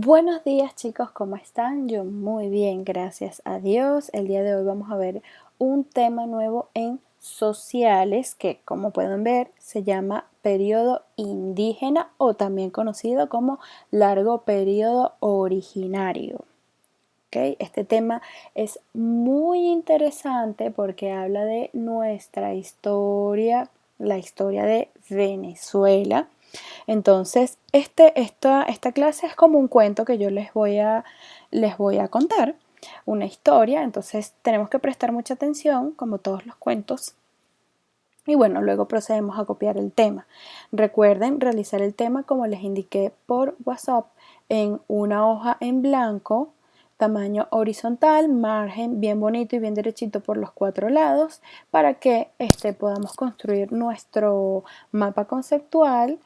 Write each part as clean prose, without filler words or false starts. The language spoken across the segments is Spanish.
Buenos días chicos, ¿cómo están? Yo muy bien, gracias a Dios. El día de hoy vamos a ver un tema nuevo en sociales que, como pueden ver, se llama periodo indígena o también conocido como largo periodo originario. Este tema es muy interesante porque habla de nuestra historia, la historia de Venezuela. Entonces, esta clase es como un cuento que yo les voy a contar, una historia. Entonces, tenemos que prestar mucha atención, como todos los cuentos. Y bueno, luego procedemos a copiar el tema. Recuerden realizar el tema como les indiqué por WhatsApp en una hoja en blanco, tamaño horizontal, margen bien bonito y bien derechito por los cuatro lados, para que podamos construir nuestro mapa conceptual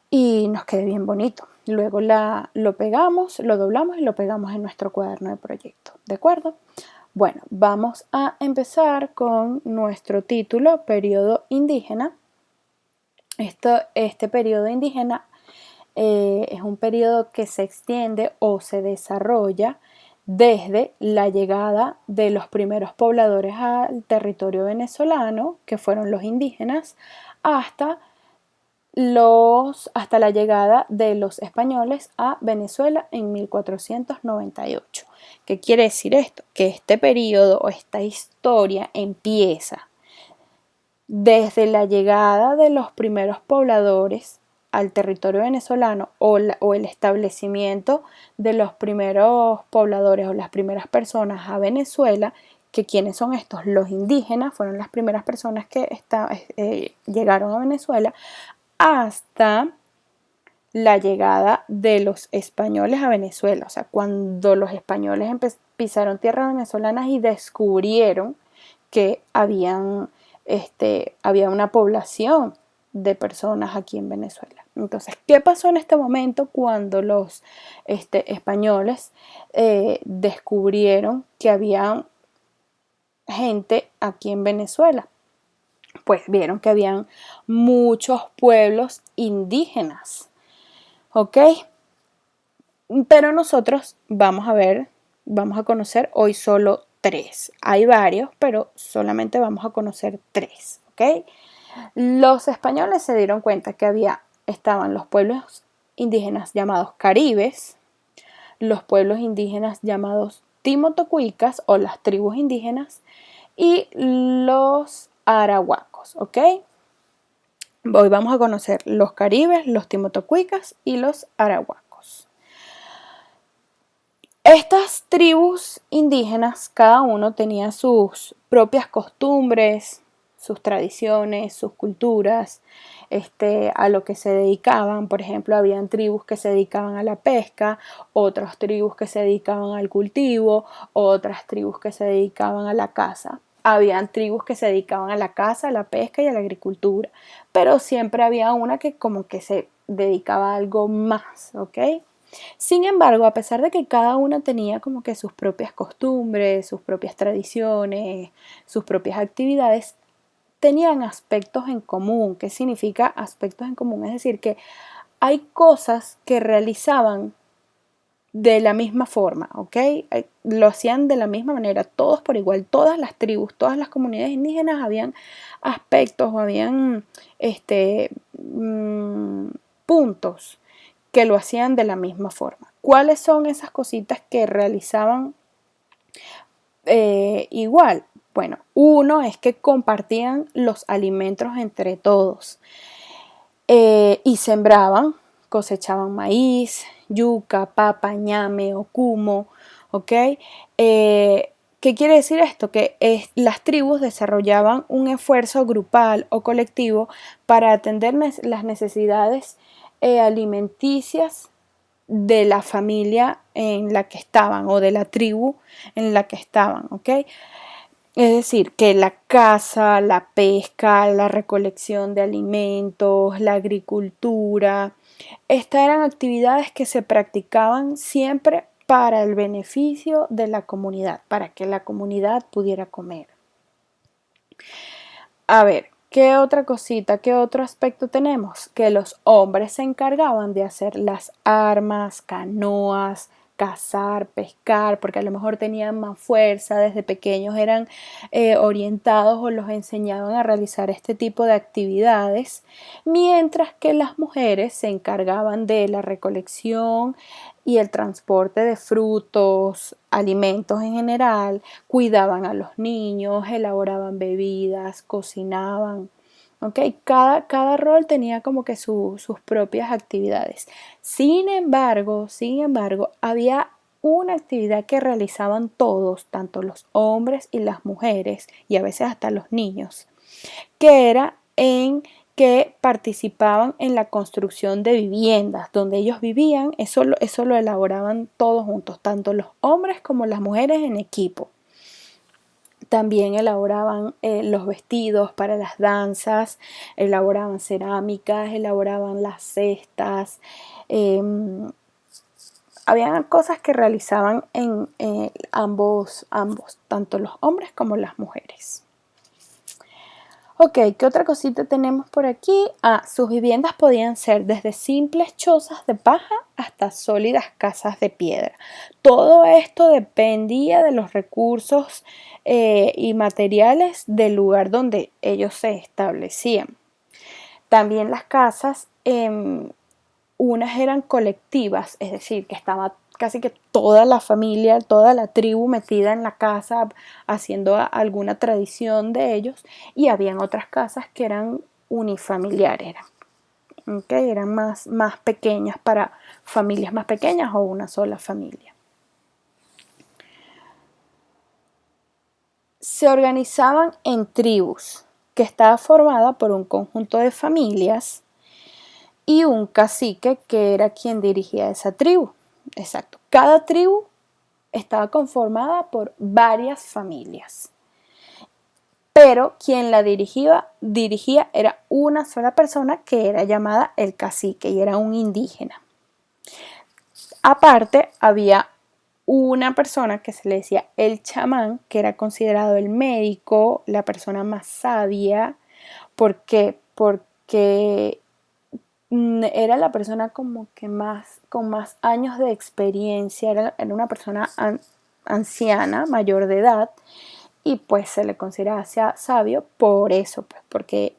y nos quede bien bonito. Luego lo pegamos, lo doblamos y lo pegamos en nuestro cuaderno de proyecto. ¿De acuerdo? Bueno, vamos a empezar con nuestro título, periodo indígena. Este periodo indígena es un periodo que se extiende o se desarrolla desde la llegada de los primeros pobladores al territorio venezolano, que fueron los indígenas, hasta hasta la llegada de los españoles a Venezuela en 1498. ¿Qué quiere decir esto? Que este periodo o esta historia empieza desde la llegada de los primeros pobladores al territorio venezolano o el establecimiento de los primeros pobladores o las primeras personas a Venezuela, que quiénes son estos, los indígenas, fueron las primeras personas que llegaron a Venezuela, hasta la llegada de los españoles a Venezuela. O sea, cuando los españoles pisaron tierras venezolanas y descubrieron que había una población de personas aquí en Venezuela. Entonces, ¿qué pasó en este momento cuando los españoles descubrieron que había gente aquí en Venezuela? Pues vieron que habían muchos pueblos indígenas, ¿ok? Pero nosotros vamos a conocer hoy solo tres. Hay varios, pero solamente vamos a conocer tres, ¿ok? Los españoles se dieron cuenta que estaban los pueblos indígenas llamados caribes, los pueblos indígenas llamados timotocuicas o las tribus indígenas y los arahuacos, ¿ok? Hoy vamos a conocer los caribes, los timotocuicas y los arahuacos. Estas tribus indígenas, cada uno tenía sus propias costumbres, sus tradiciones, sus culturas, a lo que se dedicaban. Por ejemplo, habían tribus que se dedicaban a la pesca, otras tribus que se dedicaban al cultivo, otras tribus que se dedicaban a la caza. Habían tribus que se dedicaban a la caza, a la pesca y a la agricultura, pero siempre había una que como que se dedicaba a algo más, ¿ok? Sin embargo, a pesar de que cada una tenía como que sus propias costumbres, sus propias tradiciones, sus propias actividades, tenían aspectos en común. ¿Qué significa aspectos en común? Es decir, que hay cosas que realizaban de la misma forma, ¿ok? Lo hacían de la misma manera, todos por igual, todas las tribus, todas las comunidades indígenas, habían aspectos o habían puntos que lo hacían de la misma forma. ¿Cuáles son esas cositas que realizaban igual? Bueno, uno es que compartían los alimentos entre todos y sembraban, cosechaban maíz, yuca, papa, ñame, ocumo, ¿ok? ¿Qué quiere decir esto? Que las tribus desarrollaban un esfuerzo grupal o colectivo para atender las necesidades alimenticias de la familia en la que estaban o de la tribu en la que estaban, ¿ok? Es decir, que la caza, la pesca, la recolección de alimentos, la agricultura, estas eran actividades que se practicaban siempre para el beneficio de la comunidad, para que la comunidad pudiera comer. A ver, ¿Qué otra cosita, qué otro aspecto tenemos? Que los hombres se encargaban de hacer las armas, canoas, cazar, pescar, porque a lo mejor tenían más fuerza, desde pequeños eran orientados o los enseñaban a realizar este tipo de actividades, mientras que las mujeres se encargaban de la recolección y el transporte de frutos, alimentos en general, cuidaban a los niños, elaboraban bebidas, cocinaban. ¿Okay? Cada rol tenía como que sus propias actividades. Sin embargo, había una actividad que realizaban todos, tanto los hombres y las mujeres, y a veces hasta los niños, que era en que participaban en la construcción de viviendas donde ellos vivían. Eso lo elaboraban todos juntos, tanto los hombres como las mujeres en equipo. También elaboraban los vestidos para las danzas, elaboraban cerámicas, elaboraban las cestas. Habían cosas que realizaban en ambos, tanto los hombres como las mujeres. Ok, ¿qué otra cosita tenemos por aquí? Sus viviendas podían ser desde simples chozas de paja hasta sólidas casas de piedra. Todo esto dependía de los recursos y materiales del lugar donde ellos se establecían. También las casas, unas eran colectivas, es decir, que estaba casi que toda la familia, toda la tribu metida en la casa haciendo alguna tradición de ellos, y habían otras casas que eran unifamiliares, eran más pequeñas para familias más pequeñas o una sola familia. Se organizaban en tribus, que estaba formada por un conjunto de familias y un cacique que era quien dirigía esa tribu. Exacto. Cada tribu estaba conformada por varias familias, pero quien la dirigía era una sola persona que era llamada el cacique y era un indígena. Aparte, había una persona que se le decía el chamán, que era considerado el médico, la persona más sabia. ¿Por qué? Porque era la persona como que con más años de experiencia, era una persona anciana, mayor de edad, y pues se le consideraba sabio por eso, pues, porque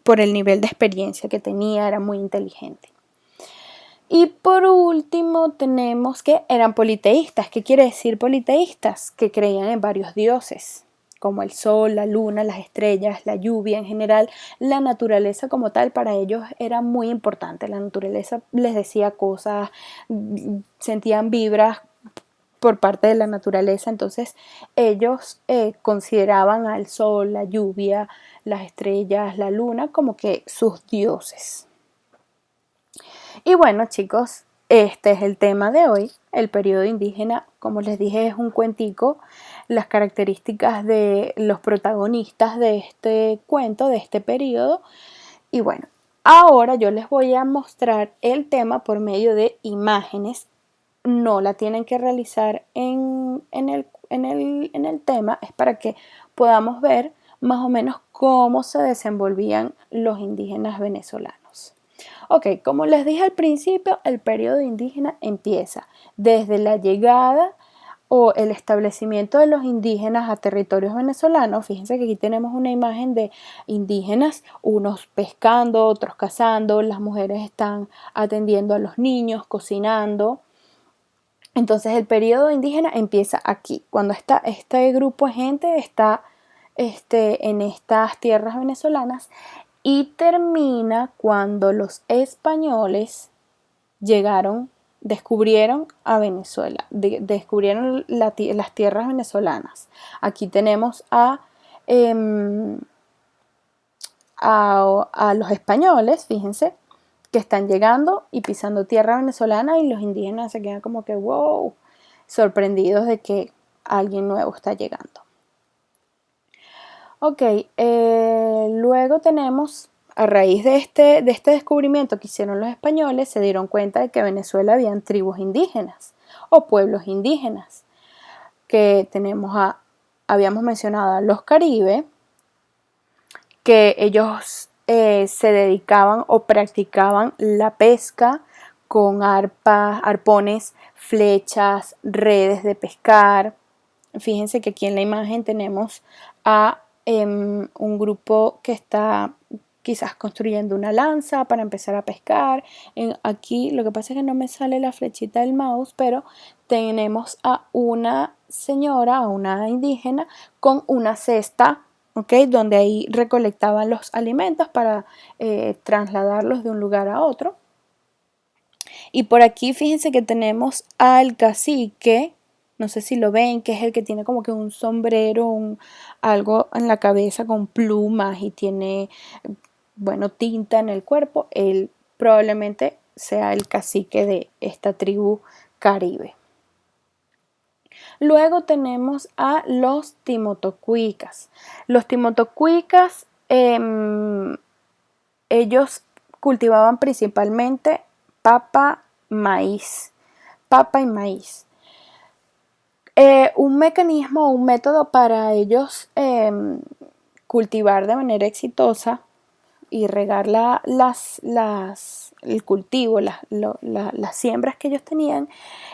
por el nivel de experiencia que tenía, era muy inteligente. Y por último tenemos que eran politeístas. ¿Qué quiere decir politeístas? Que creían en varios dioses, como el sol, la luna, las estrellas, la lluvia en general. La naturaleza como tal para ellos era muy importante. La naturaleza les decía cosas, sentían vibras por parte de la naturaleza. Entonces ellos consideraban al sol, la lluvia, las estrellas, la luna como que sus dioses. Y bueno, chicos, este es el tema de hoy. El periodo indígena, como les dije, es un cuentico. Las características de los protagonistas de este cuento, de este periodo. Y bueno, ahora yo les voy a mostrar el tema por medio de imágenes. No la tienen que realizar en el tema. Es para que podamos ver más o menos cómo se desenvolvían los indígenas venezolanos. Ok, como les dije al principio, el periodo indígena empieza desde la llegada o el establecimiento de los indígenas a territorios venezolanos. Fíjense que aquí tenemos una imagen de indígenas, unos pescando, otros cazando, las mujeres están atendiendo a los niños, cocinando. Entonces el periodo indígena empieza aquí, cuando este grupo de gente está en estas tierras venezolanas, y termina cuando los españoles descubrieron a Venezuela, descubrieron las tierras venezolanas. Aquí tenemos a los españoles, fíjense, que están llegando y pisando tierra venezolana, y los indígenas se quedan como que wow, sorprendidos de que alguien nuevo está llegando. Ok, luego tenemos, a raíz de este descubrimiento que hicieron los españoles, se dieron cuenta de que en Venezuela habían tribus indígenas o pueblos indígenas, que habíamos mencionado a los Caribe, que ellos se dedicaban o practicaban la pesca con arpones, flechas, redes de pescar. Fíjense que aquí en la imagen tenemos a un grupo que está quizás construyendo una lanza para empezar a pescar. Aquí lo que pasa es que no me sale la flechita del mouse, pero tenemos a una señora, a una indígena, con una cesta, ¿ok? Donde ahí recolectaban los alimentos para trasladarlos de un lugar a otro. Y por aquí fíjense que tenemos al cacique, no sé si lo ven, que es el que tiene como que un sombrero, algo en la cabeza con plumas y tiene, bueno, tinta en el cuerpo. Él probablemente sea el cacique de esta tribu caribe. Luego tenemos a los timotocuicas. Los timotocuicas, ellos cultivaban principalmente papa, maíz, papa y maíz. Un mecanismo, un método para ellos cultivar de manera exitosa y regar el cultivo, las siembras que ellos tenían,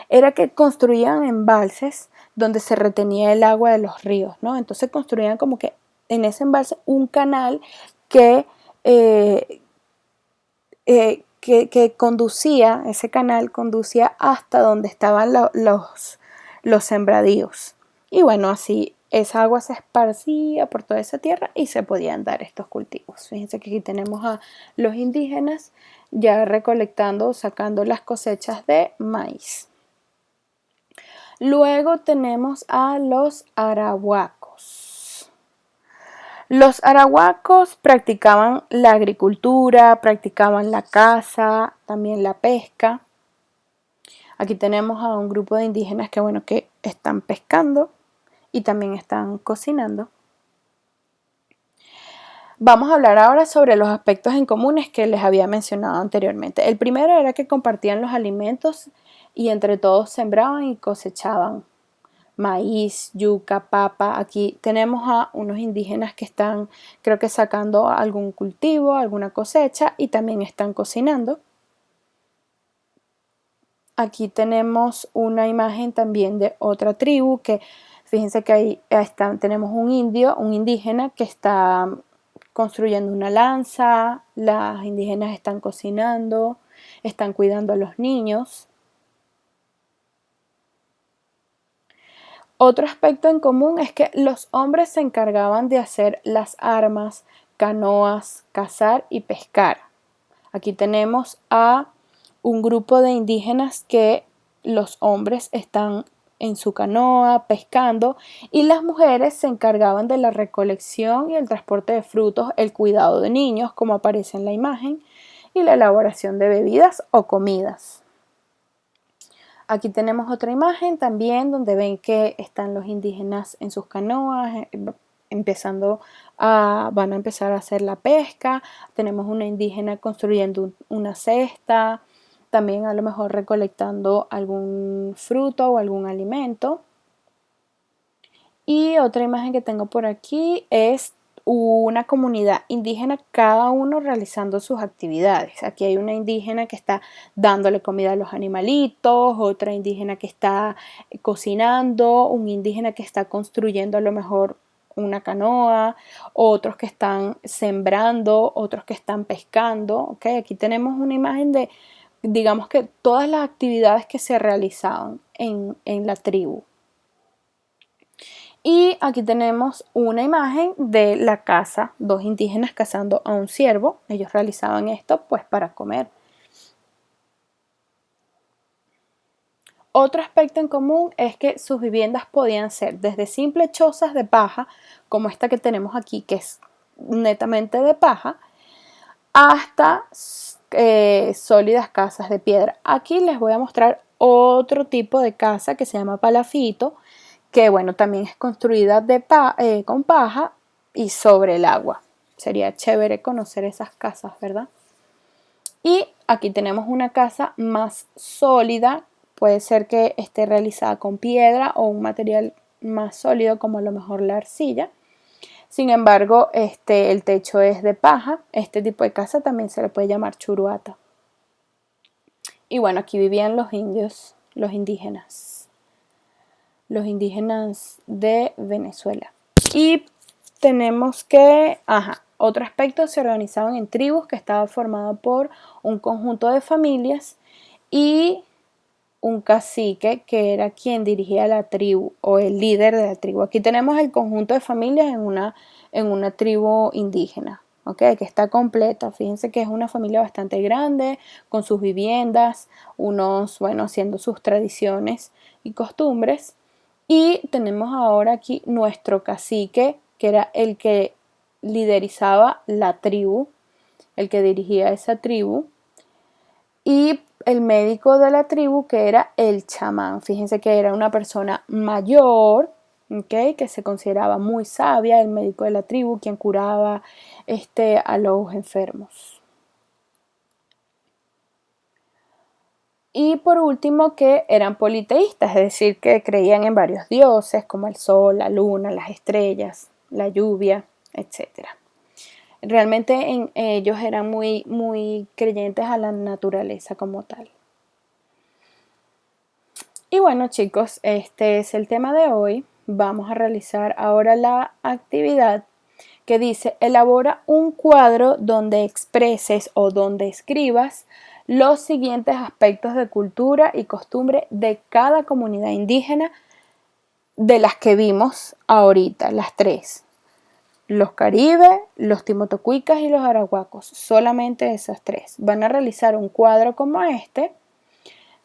era que construían embalses donde se retenía el agua de los ríos, ¿no? Entonces construían como que en ese embalse un canal que conducía, ese canal conducía hasta donde estaban los sembradíos. Y bueno, así esa agua se esparcía por toda esa tierra y se podían dar estos cultivos. Fíjense que aquí tenemos a los indígenas ya recolectando, sacando las cosechas de maíz. Luego tenemos a los arahuacos. Los arahuacos practicaban la agricultura, practicaban la caza, también la pesca. Aquí tenemos a un grupo de indígenas que, bueno, que están pescando y también están cocinando. Vamos a hablar ahora sobre los aspectos en comunes que les había mencionado anteriormente. El primero era que compartían los alimentos y entre todos sembraban y cosechaban maíz, yuca, papa. Aquí tenemos a unos indígenas que están, creo que sacando algún cultivo, alguna cosecha y también están cocinando. Aquí tenemos una imagen también de otra tribu que, fíjense que ahí tenemos un indígena que está construyendo una lanza, las indígenas están cocinando, están cuidando a los niños. Otro aspecto en común es que los hombres se encargaban de hacer las armas, canoas, cazar y pescar. Aquí tenemos a un grupo de indígenas que los hombres están en su canoa pescando y las mujeres se encargaban de la recolección y el transporte de frutos, el cuidado de niños, como aparece en la imagen, y la elaboración de bebidas o comidas. Aquí tenemos otra imagen también donde ven que están los indígenas en sus canoas, van a empezar a hacer la pesca. Tenemos una indígena construyendo una cesta, también a lo mejor recolectando algún fruto o algún alimento. Y otra imagen que tengo por aquí es una comunidad indígena, cada uno realizando sus actividades. Aquí hay una indígena que está dándole comida a los animalitos, otra indígena que está cocinando, un indígena que está construyendo a lo mejor una canoa, otros que están sembrando, otros que están pescando. ¿Okay? Aquí tenemos una imagen de, digamos que todas las actividades que se realizaban en la tribu. Y aquí tenemos una imagen de la caza, dos indígenas cazando a un ciervo. Ellos realizaban esto pues para comer. Otro aspecto en común es que sus viviendas podían ser desde simples chozas de paja, como esta que tenemos aquí, que es netamente de paja, hasta sólidas casas de piedra. Aquí les voy a mostrar otro tipo de casa que se llama palafito, que bueno, también es construida con paja y sobre el agua. Sería chévere conocer esas casas, ¿verdad? Y aquí tenemos una casa más sólida, puede ser que esté realizada con piedra o un material más sólido como a lo mejor la arcilla. Sin embargo, el techo es de paja. Este tipo de casa también se le puede llamar churuata. Y bueno, aquí vivían los indios, los indígenas de Venezuela. Y tenemos que, otro aspecto, se organizaban en tribus que estaba formado por un conjunto de familias y un cacique que era quien dirigía la tribu o el líder de la tribu. Aquí tenemos el conjunto de familias en una tribu indígena, ¿ok? Que está completa. Fíjense que es una familia bastante grande, con sus viviendas, unos, bueno, haciendo sus tradiciones y costumbres. Y tenemos ahora aquí nuestro cacique, que era el que liderizaba la tribu, el que dirigía esa tribu, y el médico de la tribu, que era el chamán. Fíjense que era una persona mayor, ¿okay? Que se consideraba muy sabia, el médico de la tribu, quien curaba a los enfermos. Y por último, que eran politeístas, es decir, que creían en varios dioses como el sol, la luna, las estrellas, la lluvia, etc. Realmente ellos eran muy, muy creyentes a la naturaleza como tal. Y bueno, chicos, este es el tema de hoy. Vamos a realizar ahora la actividad que dice: elabora un cuadro donde expreses o donde escribas los siguientes aspectos de cultura y costumbre de cada comunidad indígena de las que vimos ahorita, las tres: los Caribe, los Timotocuicas y los Arahuacos. Solamente esas tres. Van a realizar un cuadro como este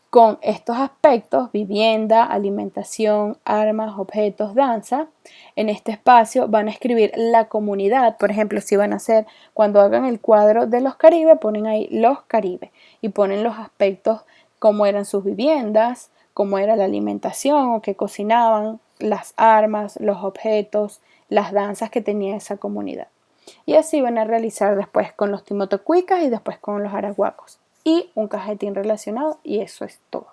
con estos aspectos: vivienda, alimentación, armas, objetos, danza. En este espacio van a escribir la comunidad. Por ejemplo, si van a hacer, cuando hagan el cuadro de los Caribe, ponen ahí los Caribe y ponen los aspectos, cómo eran sus viviendas, cómo era la alimentación o qué cocinaban, las armas, los objetos, las danzas que tenía esa comunidad. Y así van a realizar después con los Timotocuicas y después con los Arahuacos. Y un cajetín relacionado, y eso es todo.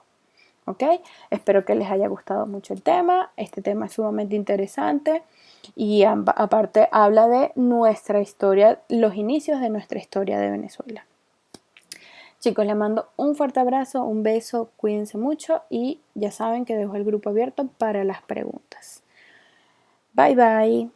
¿Ok? Espero que les haya gustado mucho el tema. Este tema es sumamente interesante y aparte habla de nuestra historia, los inicios de nuestra historia de Venezuela. Chicos, les mando un fuerte abrazo, un beso, cuídense mucho y ya saben que dejo el grupo abierto para las preguntas. Bye bye.